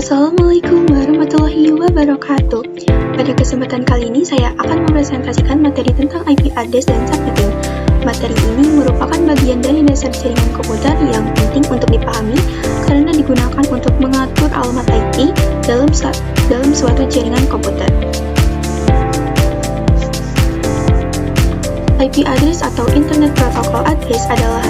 Assalamualaikum warahmatullahi wabarakatuh. Pada kesempatan kali ini saya akan mempresentasikan materi tentang IP address dan subnetting. Materi ini merupakan bagian dari dasar jaringan komputer yang penting untuk dipahami karena digunakan untuk mengatur alamat IP dalam suatu jaringan komputer. IP address atau Internet Protocol Address adalah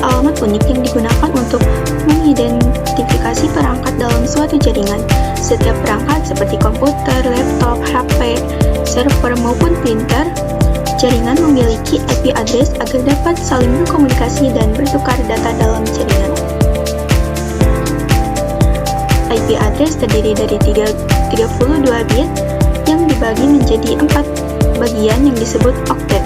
alamat unik yang digunakan untuk mengidentifikasi perangkat dalam suatu jaringan. Setiap perangkat seperti komputer, laptop, HP, server maupun printer, jaringan memiliki IP address agar dapat saling berkomunikasi dan bertukar data dalam jaringan. IP address terdiri dari 32 bit yang dibagi menjadi 4 bagian yang disebut oktet.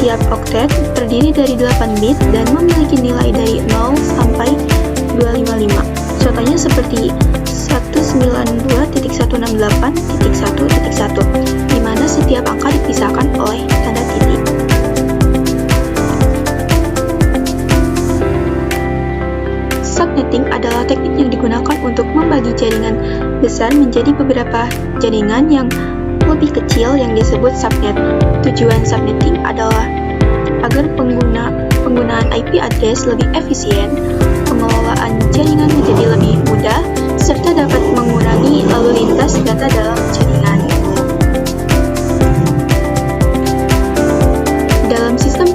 Setiap oktet terdiri dari 8 bit dan memiliki nilai dari 0 sampai 255. Contohnya seperti 192.168.1.1, di mana setiap angka dipisahkan oleh tanda titik. Subnetting adalah teknik yang digunakan untuk membagi jaringan besar menjadi beberapa jaringan yang lebih kecil yang disebut subnet. Tujuan subnetting adalah agar penggunaan IP address lebih efisien, pengelolaan jaringan menjadi lebih mudah, serta dapat mengurangi lalu lintas data dalam jaringan. Dalam sistem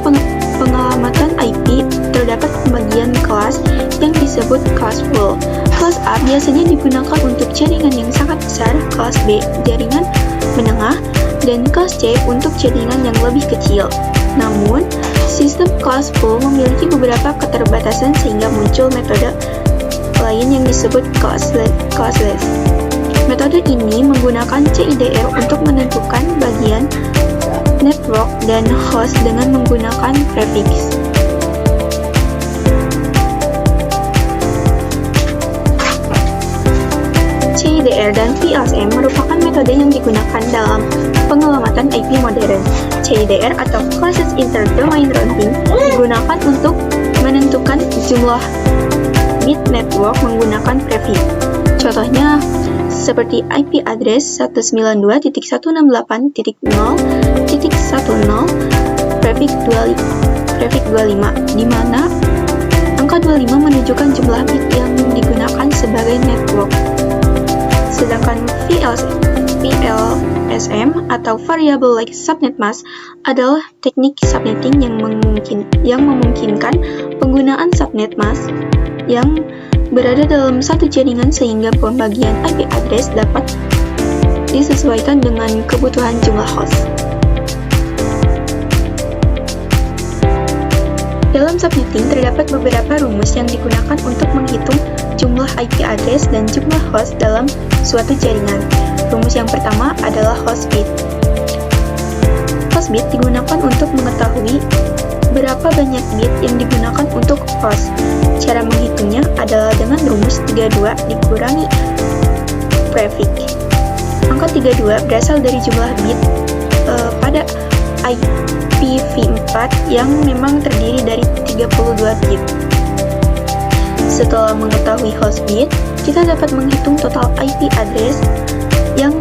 pengelamatan IP, terdapat pembagian kelas yang disebut kelas full. Kelas A biasanya digunakan untuk jaringan yang sangat besar, kelas B jaringan menengah, dan kelas C untuk jaringan yang lebih kecil. Namun, sistem kelas full memiliki beberapa keterbatasan sehingga muncul metode lain yang disebut classless. Metode ini menggunakan CIDR untuk menentukan bagian network dan host dengan menggunakan prefix. CIDR dan VLSM merupakan metode yang digunakan dalam pengelamatan IP modern. CIDR atau Closest Inter-Domain Routing digunakan untuk menentukan jumlah bit network menggunakan prefix. Contohnya seperti IP address 192.168.0.10 prefix 25, di mana angka 25 menunjukkan jumlah bit yang digunakan sebagai network. Sedangkan VLSM atau Variable Like Subnet Mask adalah teknik subnetting yang memungkinkan penggunaan subnet mask yang berada dalam satu jaringan sehingga pembagian IP address dapat disesuaikan dengan kebutuhan jumlah host. Dalam subnetting terdapat beberapa rumus yang digunakan untuk menghitung jumlah IP address dan jumlah host dalam suatu jaringan. Rumus yang pertama adalah host bit. Host bit digunakan untuk mengetahui berapa banyak bit yang digunakan untuk host. Cara menghitungnya adalah dengan rumus 32 dikurangi prefix. Angka 32 berasal dari jumlah bit pada IPv4 yang memang terdiri dari 32 bit. Setelah mengetahui host bit, kita dapat menghitung total IP address yang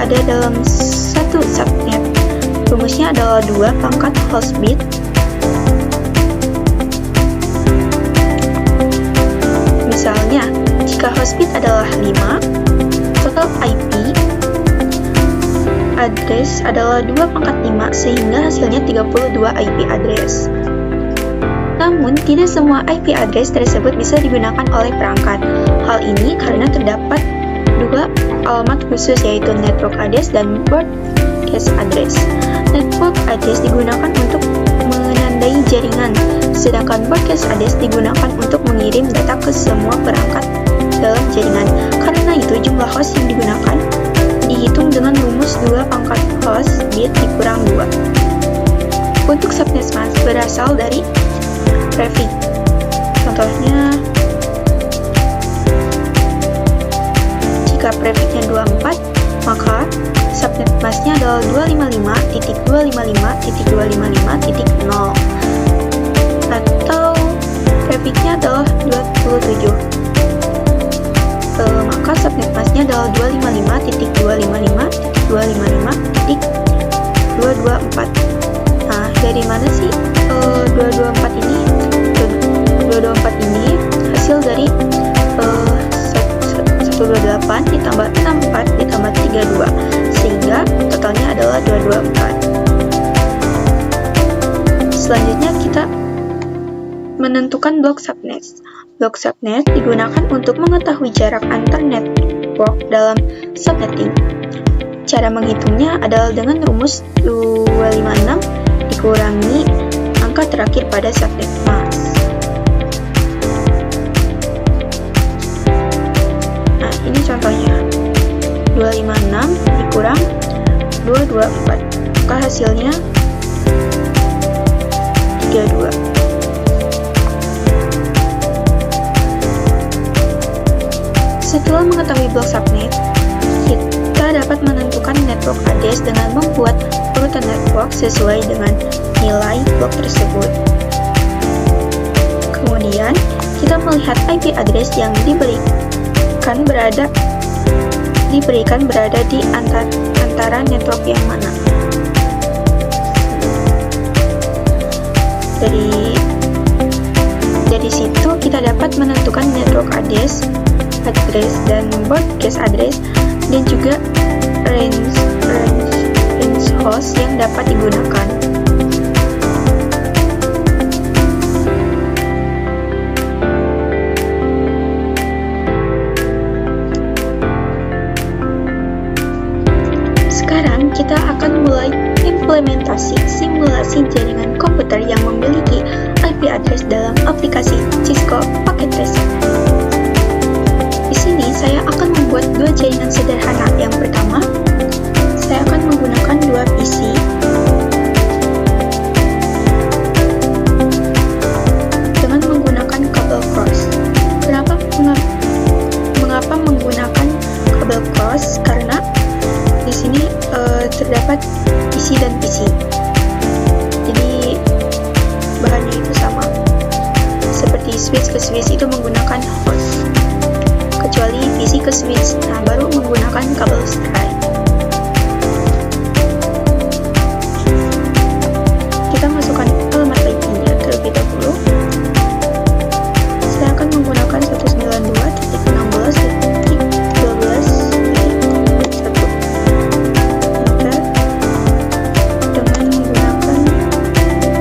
ada dalam satu subnet. Rumusnya adalah 2 pangkat host bit misalnya, jika host bit adalah 5, total IP address adalah 2 pangkat 5 sehingga hasilnya 32 IP address. Namun, tidak semua IP address tersebut bisa digunakan oleh perangkat. Hal ini karena terdapat 2 alamat khusus yaitu network address dan broadcast address. Network address digunakan untuk menandai jaringan, sedangkan broadcast address digunakan untuk mengirim data ke semua perangkat dalam jaringan. Karena itu, jumlah host yang digunakan dihitung dengan rumus 2 pangkat host bit dikurang 2. Untuk subnet mask berasal dari prefix. Contohnya, jika prefixnya 24, maka subnet masknya adalah 255.255.255.0 atau prefixnya adalah 27. maka subnet masknya adalah 255.255.254. Nah, dari mana sih 224 ini? 224 ini hasil dari 128 ditambah 64 ditambah 32, sehingga totalnya adalah 224. Selanjutnya kita menentukan blok subnet. Blok subnet digunakan untuk mengetahui jarak antar network dalam subnetting. Cara menghitungnya adalah dengan rumus 256 dikurangi angka terakhir pada subnet mask. Nah, ini contohnya. 256 dikurang 224. Maka hasilnya 32. Setelah mengetahui blok subnet, kita dapat menentukan network address dengan membuat urutan network sesuai dengan nilai blok tersebut. Kemudian, kita melihat IP address yang diberikan berada di antara network yang mana. Dari situ kita dapat menentukan network address dan broadcast address, dan juga range host yang dapat digunakan. Sekarang kita akan mulai implementasi simulasi jaringan komputer yang memiliki IP address dalam aplikasi Cisco Packet Tracer. Di sini saya akan membuat dua jaringan sederhana. Yang pertama, saya akan menggunakan dua PC dengan menggunakan kabel cross. Mengapa menggunakan kabel cross? Karena di sini terdapat PC dan PC. Jadi bahannya itu sama. Seperti switch ke switch itu menggunakan host. Kecuali PC ke switch, nah baru menggunakan kabel strike. Kita masukkan alamat IP-nya terlebih dahulu. Saya akan menggunakan 192.16.12.1 dengan menggunakan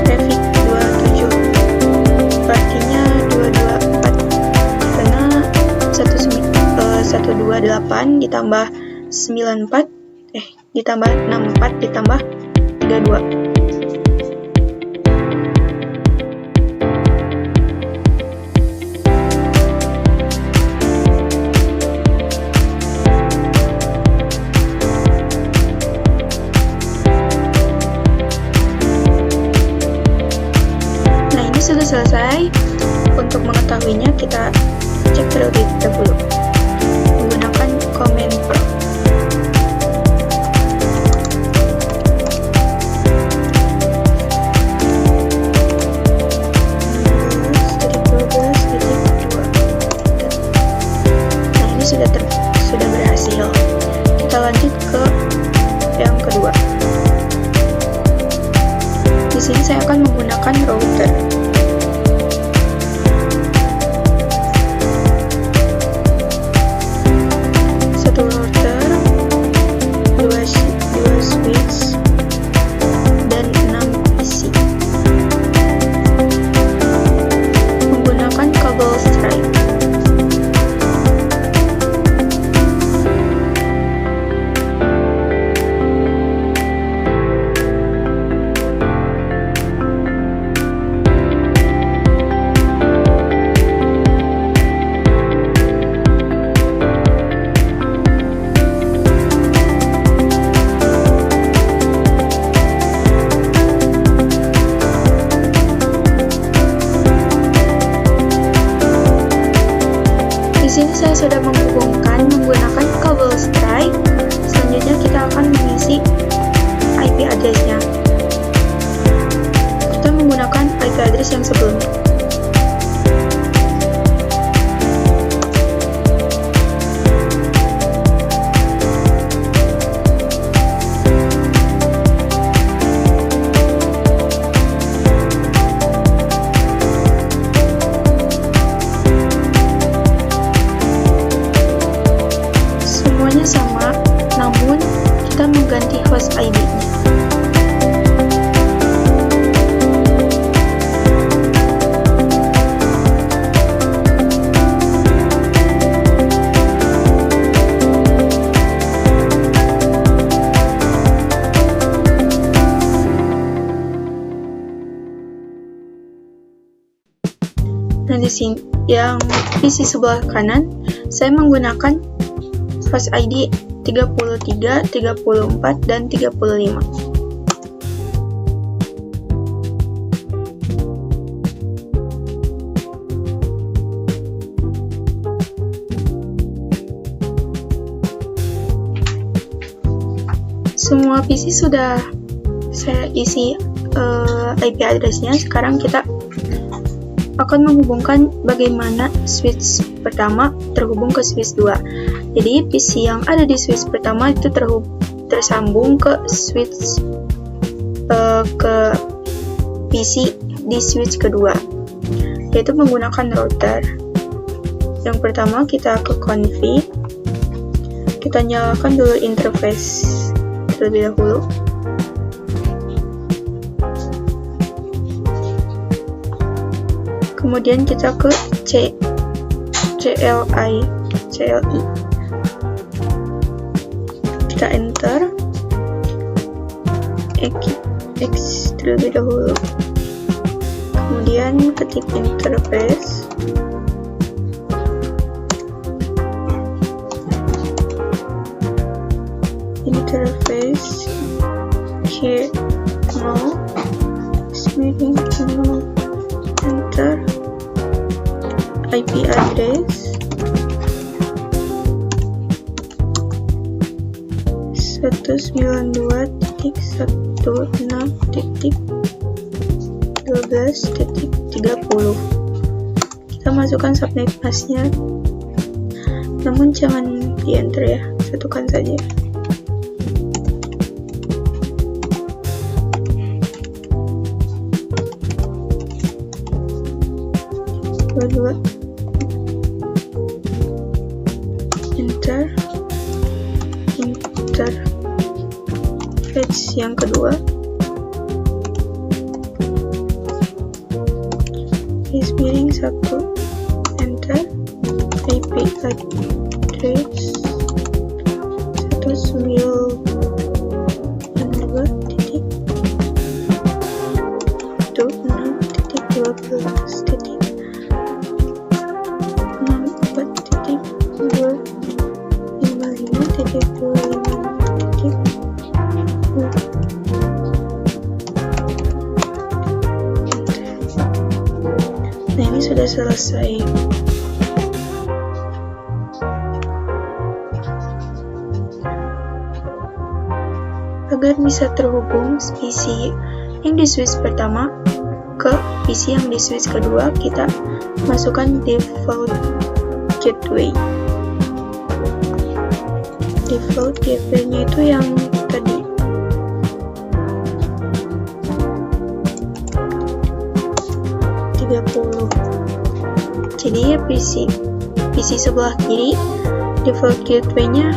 prefix 27, artinya 224, karena 128 ditambah 94 ditambah 64 ditambah 32. Nah, ini sudah selesai. Untuk mengetahuinya kita cek terlebih dahulu menggunakan Command Pro. Nah, ini sudah berhasil. Kita lanjut ke yang kedua. Di sini saya akan menggunakan router. Switch dan 6 PC menggunakan kabel strike. Di sini saya sudah menghubungkan menggunakan kabel strike. Selanjutnya kita akan mengisi IP address-nya. Kita menggunakan IP address yang sebelumnya. yang PC sebelah kanan, saya menggunakan host ID 33, 34, dan 35. Semua PC sudah saya isi IP address-nya. Sekarang kita akan menghubungkan bagaimana switch pertama terhubung ke switch 2. Jadi PC yang ada di switch pertama itu tersambung ke switch ke PC di switch kedua, yaitu menggunakan router. Yang pertama kita ke config, kita nyalakan dulu interface terlebih dahulu. Kemudian kita ke CLI. Kita enter X terlebih dahulu. Kemudian ketik interface. Here no meeting no enter IP address 192.16.12.30. Kita masukkan subnet masknya, namun jangan di enter ya, satukan saja. Dua enter fetch yang kedua is miring 1 enter IP address 192.16.12. Nah, ini sudah selesai. Agar bisa terhubung PC yang di switch pertama ke PC yang di switch kedua, kita masukkan default gateway. Default gateway-nya itu yang tadi. Jadi ya PC sebelah kiri default gateway-nya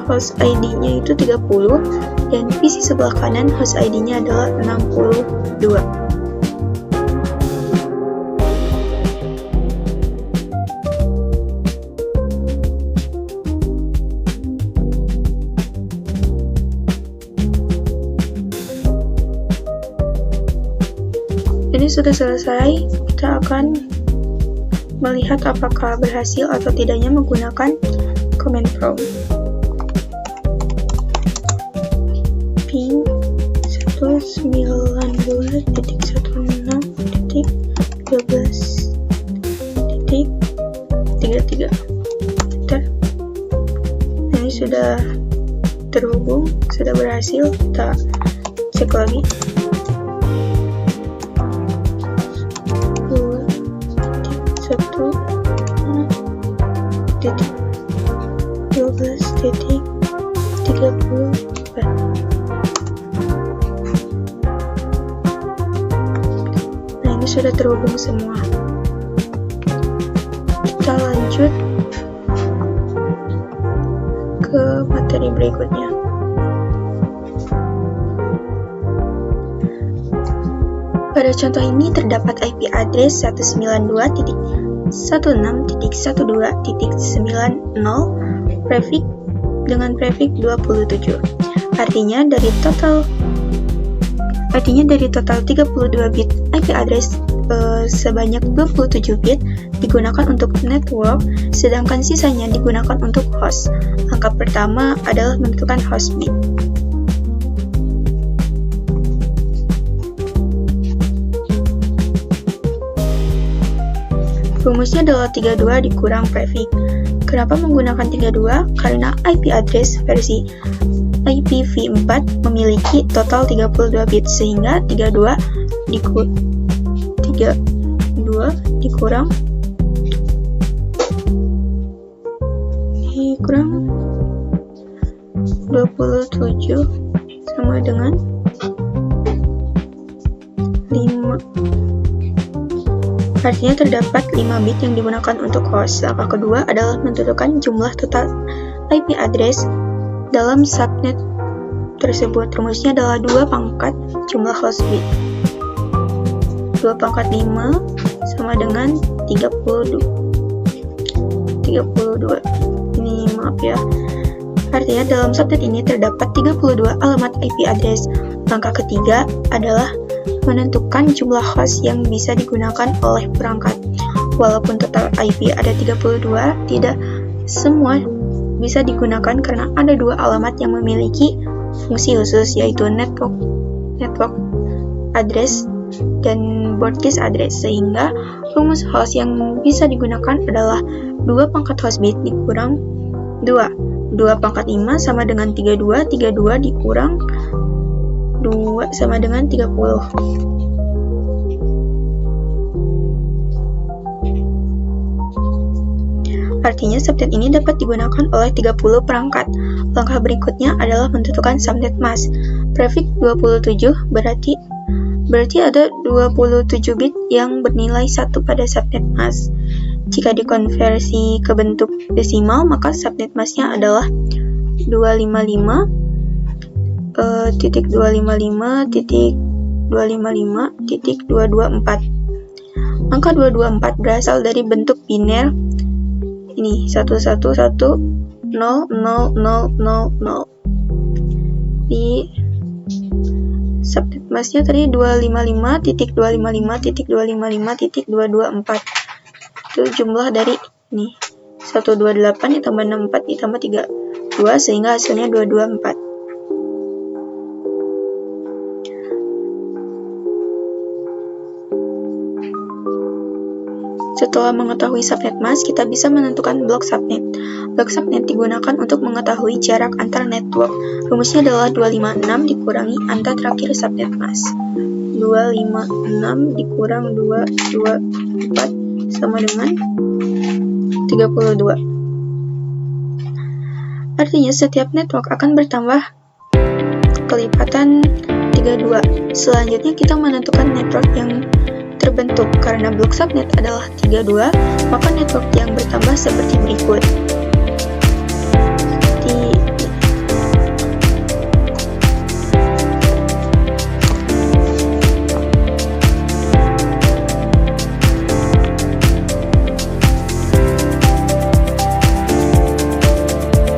host ID-nya itu 30 dan PC sebelah kanan host ID-nya adalah 62. Ini sudah selesai. Kita akan melihat apakah berhasil atau tidaknya menggunakan command prompt. Ping 192.16.12.33. Nah, ini sudah terhubung, sudah berhasil. Kita cek lagi. 12.34. Nah, ini sudah terhubung semua. Kita lanjut ke materi berikutnya. Pada contoh ini terdapat IP address 192.16.12.90 prefix dengan prefix 27. Artinya dari total 32 bit IP address sebanyak 27 bit digunakan untuk network, sedangkan sisanya digunakan untuk host. Langkah pertama adalah menentukan host bit. Rumusnya adalah 32 dikurang prefix. Kenapa menggunakan 32? Karena IP address versi IPv4 memiliki total 32 bit, sehingga 32 dikurang 27 sama dengan 5. Artinya terdapat 5 bit yang digunakan untuk host. Langkah kedua adalah menentukan jumlah total IP address dalam subnet tersebut. Rumusnya adalah 2 pangkat jumlah host bit. 2 pangkat 5 sama dengan 32. Ini maaf ya. Artinya dalam subnet ini terdapat 32 alamat IP address. Langkah ketiga adalah menentukan jumlah host yang bisa digunakan oleh perangkat. Walaupun total IP ada 32, tidak semua bisa digunakan karena ada 2 alamat yang memiliki fungsi khusus, yaitu network address dan broadcast address, sehingga rumus host yang bisa digunakan adalah 2 pangkat host bit dikurang 2. 2 pangkat 5 sama dengan 32, 32 dikurang 2 sama dengan 30. Artinya subnet ini dapat digunakan oleh 30 perangkat. Langkah berikutnya adalah menentukan subnet mask. Prefix 27 berarti ada 27 bit yang bernilai 1 pada subnet mask. Jika dikonversi ke bentuk desimal, maka subnet masknya adalah 255.255.254. Angka 224 berasal dari bentuk biner. Ini 111000000. Di subnet masknya tadi 255.255.254. Itu jumlah dari ini 128 ditambah 64 ditambah 32, sehingga hasilnya 224. Setelah mengetahui subnet mask, kita bisa menentukan blok subnet. Blok subnet digunakan untuk mengetahui jarak antar network. Rumusnya adalah 256 dikurangi angka terakhir subnet mask. 256 dikurang 224 sama dengan 32. Artinya setiap network akan bertambah kelipatan 32. Selanjutnya kita menentukan network yang terbentuk. Karena blok subnet adalah 32, maka network yang bertambah seperti berikut.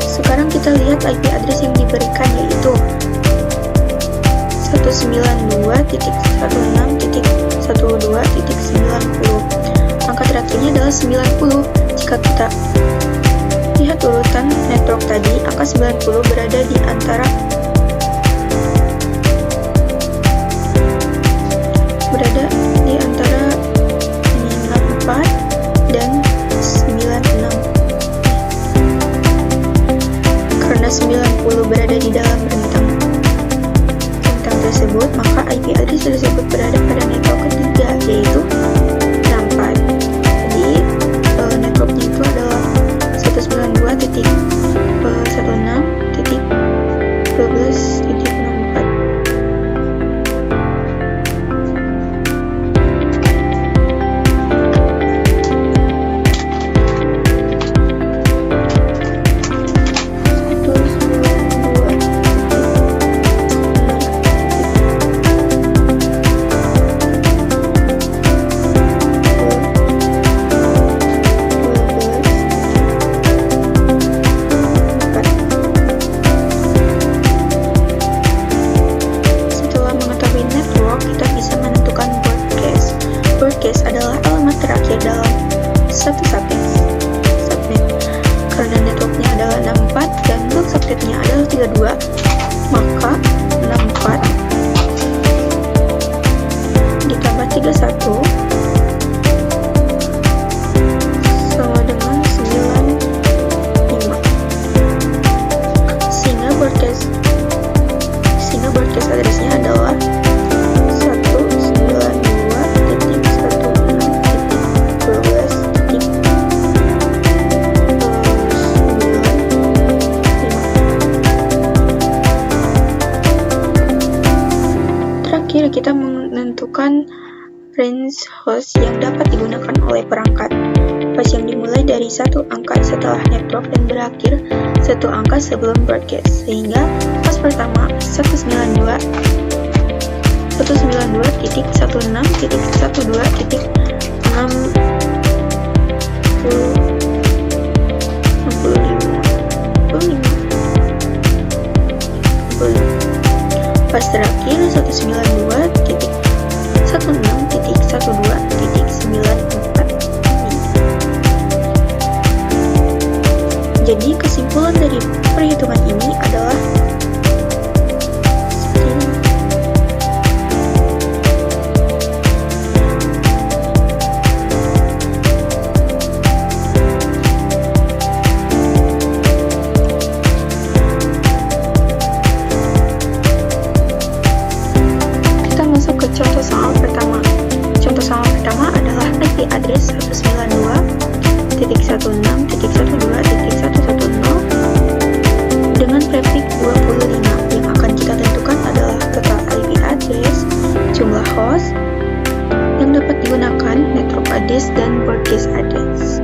Sekarang kita lihat IP address yang diberikan, yaitu 192.16.12.90. Angka terakhirnya adalah 90. Jika kita lihat urutan network tadi, angka 90 berada di antara ini 64 dan 96. Karena 90 berada di dalam rentang tersebut, maka IP address tersebut berada pada network ketiga, yaitu 64. Jadi networknya itu adalah 192.16.12.64. terakhir, kita menentukan range host yang dapat digunakan oleh perangkat. Host yang dimulai dari satu angka setelah network dan berakhir satu angka sebelum broadcast, sehingga host pertama 192.168.65. Pas terakhir 192.16.12.94. Jadi kesimpulan dari perhitungan ini adalah contoh soal pertama. Contoh soal pertama adalah IP address 192.168.110 dengan prefix 25. Yang akan kita tentukan adalah total IP address, jumlah host yang dapat digunakan, network address, dan broadcast address.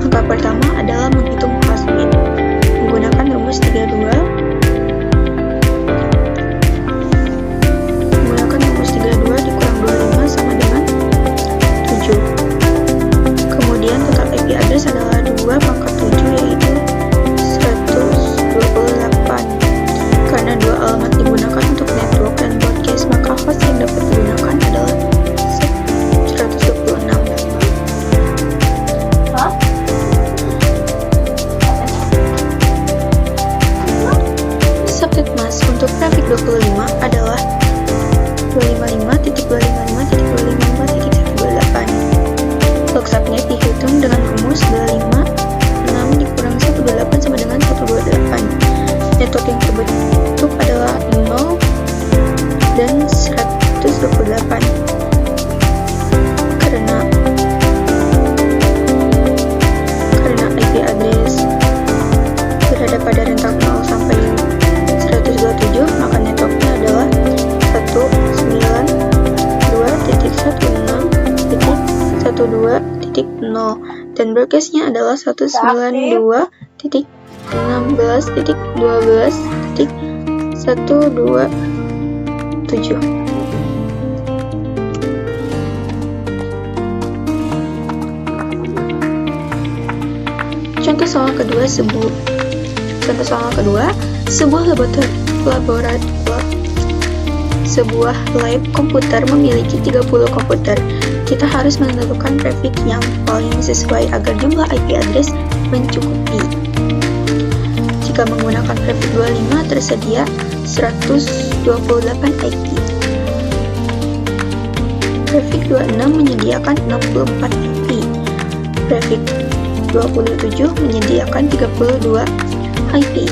Langkah pertama adalah menghitung host bit menggunakan rumus 32. Dikurang 25 sama dengan 7. Kemudian total IP address adalah 2 pangkat 7, yaitu 128. Karena dua alamat digunakan untuk network dan broadcast, maka host yang dapat digunakan adalah 126. Subnet mask untuk prefix 25 adalah 255.255.255.128. Log subnet dihitung dengan rumus 256 dikurang 18 sama dengan 128. Network yang terbentuk adalah 0 dan 128. Karena IP address berada pada rentang 0 sampai 127, maka networknya adalah 192.16.12.0 dan broadcastnya adalah 192.16.12.127. Contoh soal kedua, sebuah lab komputer memiliki 30 komputer. Kita harus menentukan prefix yang paling sesuai agar jumlah IP address mencukupi. Jika menggunakan prefix 25, tersedia 128 IP. Prefix 26 menyediakan 64 IP. Prefix 27 menyediakan 32 IP.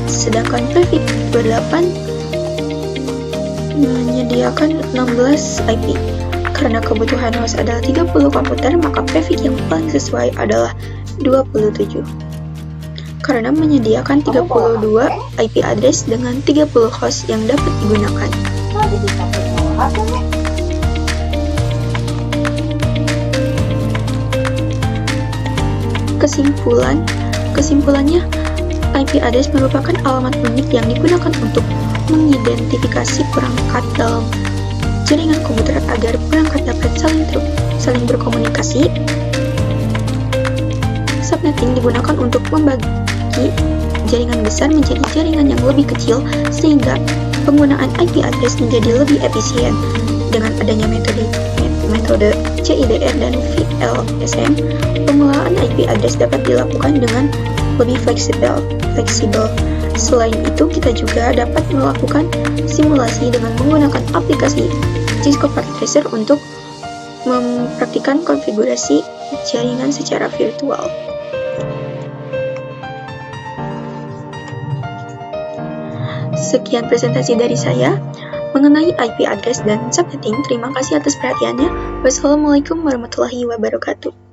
Sedangkan prefix 28 menyediakan 16 IP. Karena kebutuhan host adalah 30 komputer, maka prefix yang paling sesuai adalah 27. Karena menyediakan 32 IP address dengan 30 host yang dapat digunakan. Kesimpulannya, IP address merupakan alamat unik yang digunakan untuk mengidentifikasi perangkat dalam jaringan komputer agar perangkat dapat saling berkomunikasi. Subnetting digunakan untuk membagi jaringan besar menjadi jaringan yang lebih kecil sehingga penggunaan IP address menjadi lebih efisien. Dengan adanya metode CIDR dan VLSM, pengelolaan IP address dapat dilakukan dengan lebih fleksibel. Selain itu, kita juga dapat melakukan simulasi dengan menggunakan aplikasi Cisco Packet Tracer untuk mempraktikkan konfigurasi jaringan secara virtual. Sekian presentasi dari saya mengenai IP address dan subnetting. Terima kasih atas perhatiannya. Wassalamualaikum warahmatullahi wabarakatuh.